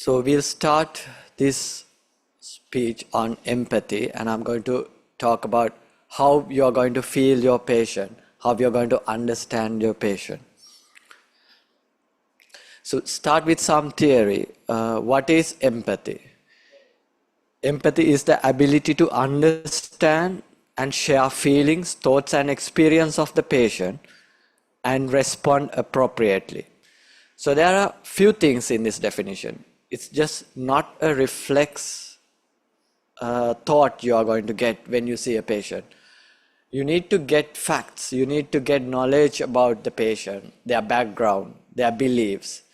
So we'll start this speech on empathy, and I'm going to talk about how you're going to feel your patient, how you're going to understand your patient. So start with some theory. What is empathy? Empathy is the ability to understand and share feelings, thoughts, and experience of the patient and respond appropriately. So there are few things in this definition. It's just not a reflex thought you are going to get when you see a patient. You need to get facts. You need to get knowledge about the patient, their background, their beliefs,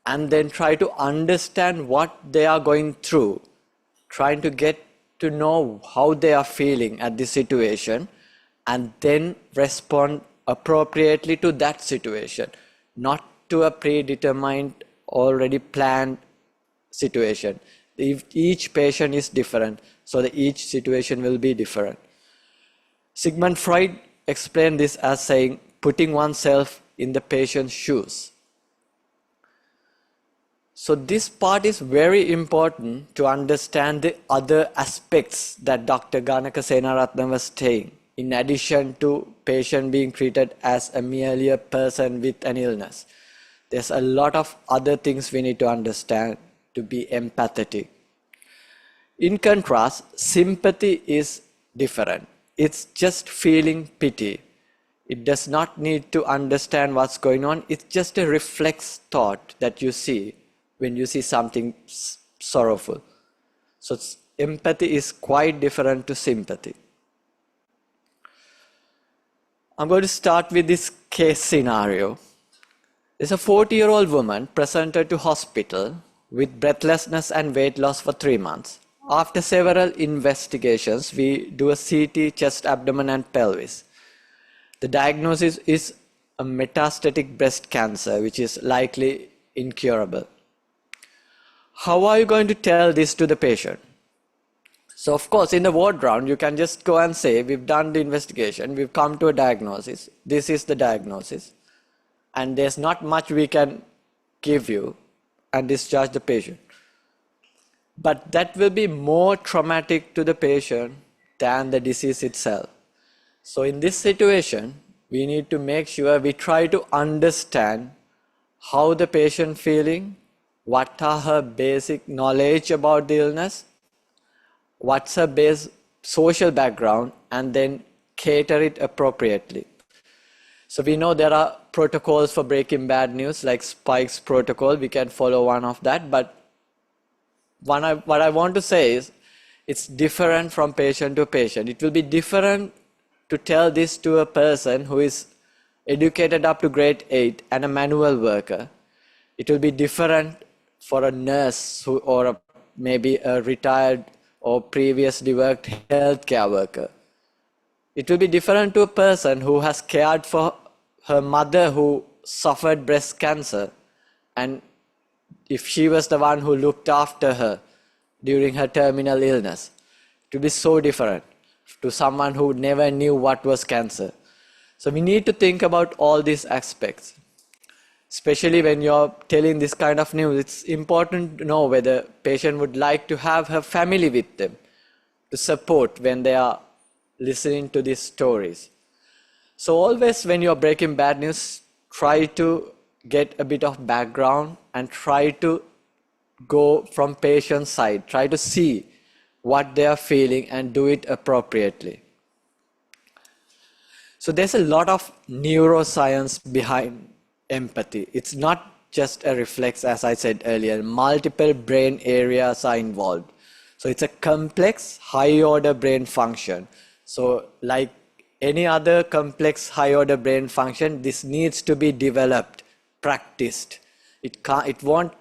and then try to understand what they are going through, trying to get to know how they are feeling at this situation, and then respond appropriately to that situation, not to a predetermined, already planned situation. If each patient is different, so each situation will be different. Sigmund Freud explained this as saying, putting oneself in the patient's shoes. So this part is very important to understand the other aspects that Dr. Ganaka Senaratne was saying, in addition to patient being treated as merely a person with an illness. There's a lot of other things we need to understand to be empathetic. In contrast, sympathy is different. It's just feeling pity. It does not need to understand what's going on. It's just a reflex thought that you see when you see something sorrowful. So empathy is quite different to sympathy. I'm going to start with this case scenario. There's a 40-year-old woman presented to hospital with breathlessness and weight loss for 3 months. After several investigations, we do a CT, chest, abdomen, and pelvis. The diagnosis is a metastatic breast cancer, which is likely incurable. How are you going to tell this to the patient? So of course, in the ward round, you can just go and say, we've done the investigation, we've come to a diagnosis, this is the diagnosis, and there's not much we can give you, and discharge the patient. But that will be more traumatic to the patient than the disease itself. So in this situation, we need to make sure we try to understand how the patient feeling, what are her basic knowledge about the illness, what's her base social background, and then cater it appropriately. So we know there are protocols for breaking bad news, like Spike's protocol. We can follow one of that, but what I want to say is it's different from patient to patient. It will be different to tell this to a person who is educated up to grade 8 and a manual worker. It will be different for a nurse or maybe a retired or previously worked healthcare worker. It will be different to a person who has cared for her mother who suffered breast cancer, and if she was the one who looked after her during her terminal illness. It will be so different to someone who never knew what was cancer. So we need to think about all these aspects. Especially when you're telling this kind of news, it's important to know whether patient would like to have her family with them to support when they are listening to these stories. So always when you're breaking bad news, try to get a bit of background and try to go from patient's side. Try to see what they are feeling and do it appropriately. So there's a lot of neuroscience behind empathy. It's not just a reflex, as I said earlier. Multiple brain areas are involved. So it's a complex, high-order brain function. So like any other complex, high-order brain function, this needs to be developed, practiced. It won't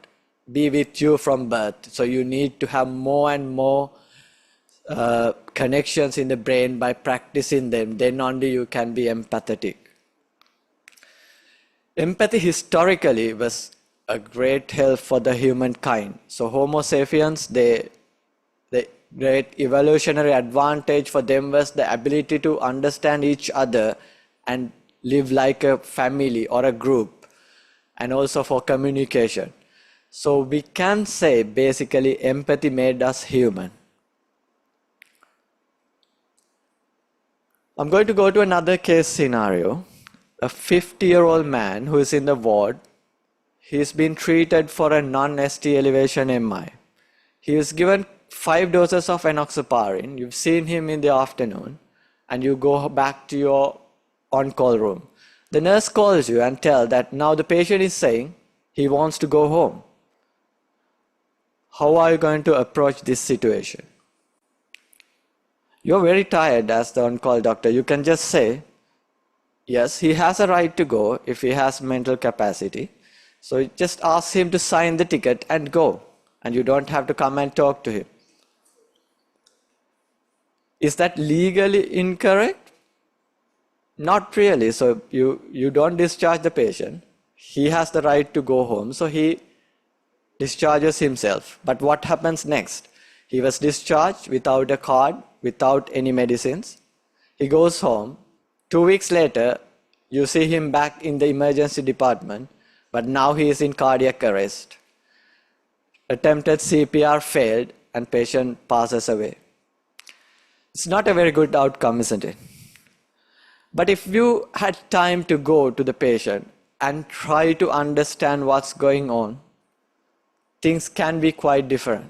be with you from birth. So you need to have more and more connections in the brain by practicing them. Then only you can be empathetic. Empathy historically was a great help for the humankind. So Homo sapiens, the great evolutionary advantage for them was the ability to understand each other and live like a family or a group, and also for communication. So we can say basically empathy made us human. I'm going to go to another case scenario. A 50-year-old man who is in the ward. He's been treated for a non-ST elevation MI. He was given 5 doses of enoxaparin. You've seen him in the afternoon, and you go back to your on-call room. The nurse calls you and tells that now the patient is saying he wants to go home. How are you going to approach this situation? You're very tired as the on-call doctor. You can just say, yes, he has a right to go if he has mental capacity. So just ask him to sign the ticket and go. And you don't have to come and talk to him. Is that legally incorrect? Not really. So you don't discharge the patient. He has the right to go home. So he discharges himself. But what happens next? He was discharged without a card, without any medicines. He goes home. 2 weeks later, you see him back in the emergency department, but now he is in cardiac arrest. Attempted CPR failed and patient passes away. It's not a very good outcome, isn't it? But if you had time to go to the patient and try to understand what's going on, things can be quite different.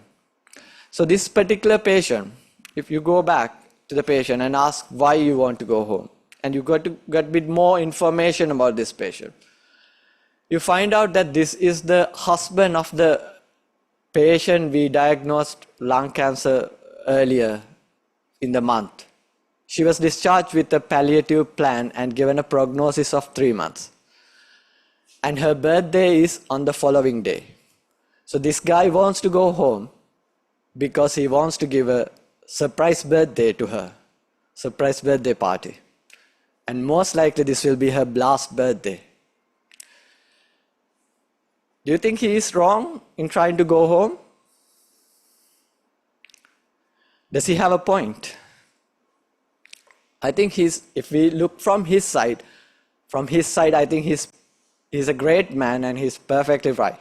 So this particular patient, if you go back to the patient and ask why you want to go home, and you got to get a bit more information about this patient, you find out that this is the husband of the patient we diagnosed lung cancer earlier in the month. She was discharged with a palliative plan and given a prognosis of 3 months. And her birthday is on the following day. So this guy wants to go home because he wants to give a surprise birthday to her, surprise birthday party. And most likely this will be her last birthday. Do you think he is wrong in trying to go home? Does he have a point? I think if we look from his side, I think he's a great man and he's perfectly right.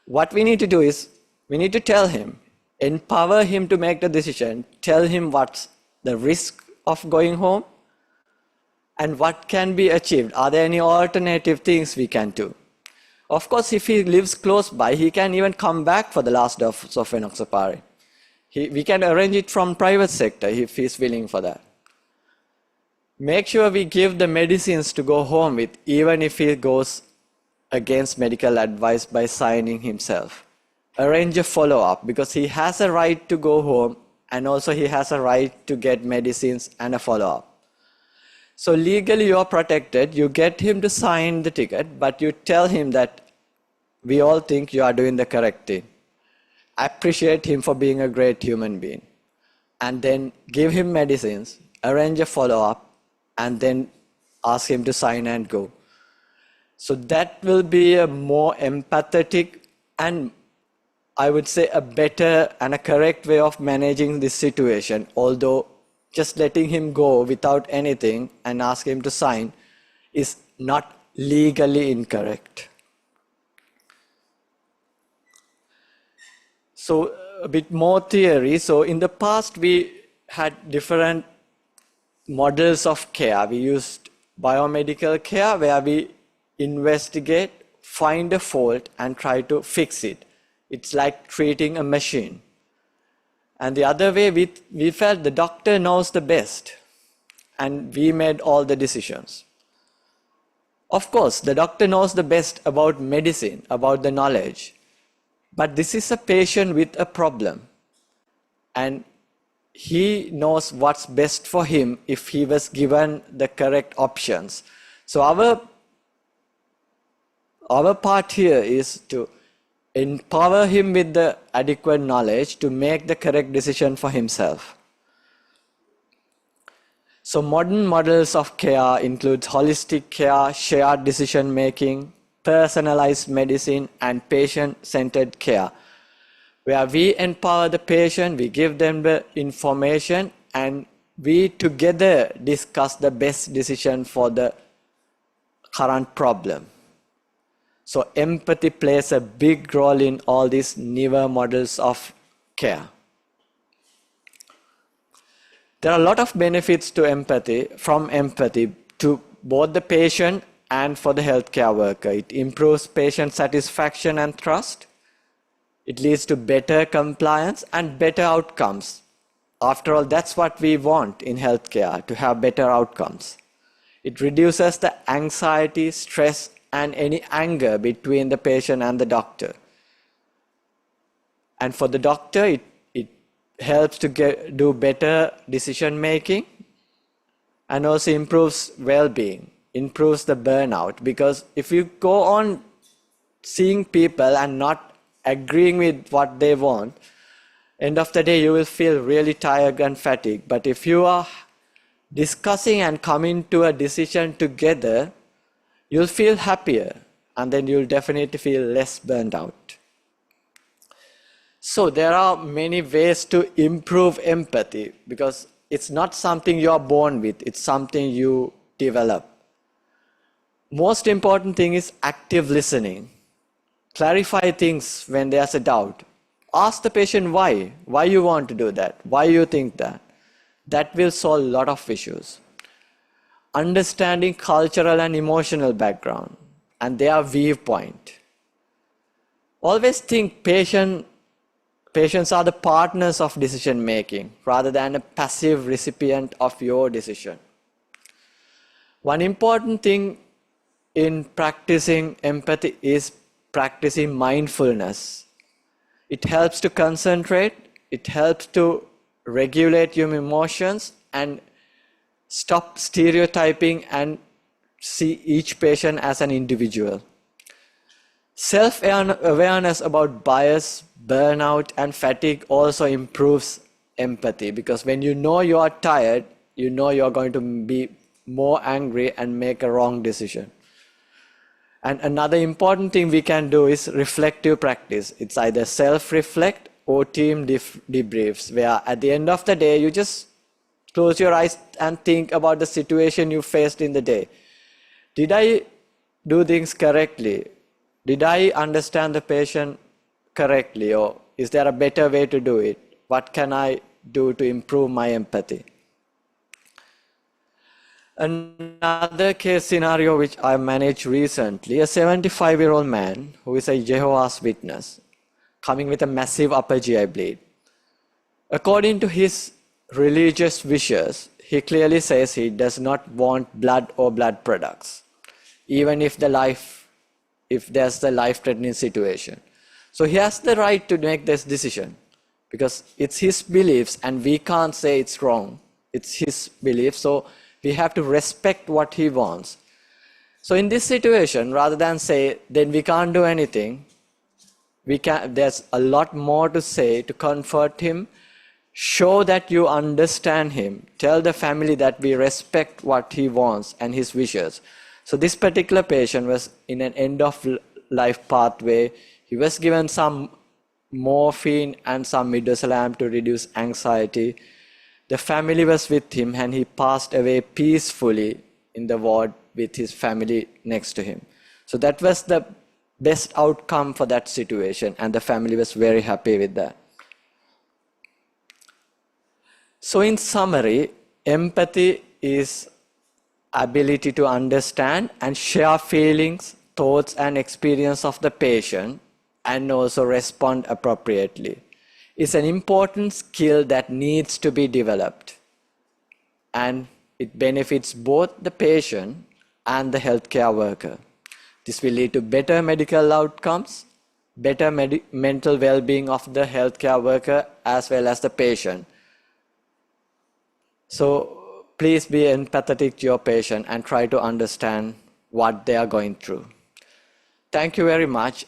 What we need to do is, we need to tell him, empower him to make the decision, tell him what's the risk of going home and what can be achieved. Are there any alternative things we can do? Of course, if he lives close by, he can even come back for the last dose of enoxaparin. We can arrange it from private sector if he's willing for that. Make sure we give the medicines to go home with, even if he goes against medical advice by signing himself. Arrange a follow-up because he has a right to go home and also he has a right to get medicines and a follow-up. So legally you are protected. You get him to sign the ticket, but you tell him that we all think you are doing the correct thing. Appreciate him for being a great human being. And then give him medicines, arrange a follow-up, and then ask him to sign and go. So that will be a more empathetic and I would say a better and a correct way of managing this situation. Although just letting him go without anything and ask him to sign is not legally incorrect. So a bit more theory. So in the past we had different models of care. We used biomedical care where we investigate, find a fault and try to fix it. It's like treating a machine. And the other way, we felt the doctor knows the best and we made all the decisions. Of course, the doctor knows the best about medicine, about the knowledge. But this is a patient with a problem. And he knows what's best for him if he was given the correct options. So our part here is to empower him with the adequate knowledge to make the correct decision for himself. So modern models of care include holistic care, shared decision making, personalized medicine, and patient-centered care, where we empower the patient, we give them the information, and we together discuss the best decision for the current problem. So empathy plays a big role in all these newer models of care. There are a lot of benefits from empathy to both the patient and for the healthcare worker. It improves patient satisfaction and trust. It leads to better compliance and better outcomes. After all, that's what we want in healthcare, to have better outcomes. It reduces the anxiety, stress, and any anger between the patient and the doctor. And for the doctor, it helps to do better decision making, and also improves well-being, improves the burnout. Because if you go on seeing people and not agreeing with what they want, end of the day you will feel really tired and fatigued. But if you are discussing and coming to a decision together, you'll feel happier, and then you'll definitely feel less burned out. So there are many ways to improve empathy, because it's not something you are born with, it's something you develop. Most important thing is active listening. Clarify things when there's a doubt. Ask the patient why you want to do that, why you think that. That will solve a lot of issues. Understanding cultural and emotional background and their viewpoint. Always think patients are the partners of decision making rather than a passive recipient of your decision. One important thing in practicing empathy is practicing mindfulness. It helps to concentrate, it helps to regulate your emotions and stop stereotyping and see each patient as an individual. Self-awareness about bias, burnout, and fatigue also improves empathy, because when you know you are tired, you know you are going to be more angry and make a wrong decision. And another important thing we can do is reflective practice. It's either self-reflect or team debriefs, where at the end of the day, you just close your eyes and think about the situation you faced in the day. Did I do things correctly? Did I understand the patient correctly, or is there a better way to do it? What can I do to improve my empathy? Another case scenario which I managed recently, a 75-year-old man who is a Jehovah's Witness coming with a massive upper GI bleed. According to his religious wishes, he clearly says he does not want blood or blood products, even if there's the life-threatening situation. So he has the right to make this decision, because it's his beliefs and we can't say it's wrong. It's his belief, so we have to respect what he wants. So in this situation, rather than say, then we can't do anything, there's a lot more to say to comfort him, show that you understand him, tell the family that we respect what he wants and his wishes. So this particular patient was in an end-of-life pathway. He was given some morphine and some midazolam to reduce anxiety. The family was with him and he passed away peacefully in the ward with his family next to him. So that was the best outcome for that situation, and the family was very happy with that. So in summary, empathy is ability to understand and share feelings, thoughts, and experience of the patient, and also respond appropriately. It's an important skill that needs to be developed, and it benefits both the patient and the healthcare worker. This will lead to better medical outcomes, better mental well-being of the healthcare worker as well as the patient. So please be empathetic to your patient and try to understand what they are going through. Thank you very much.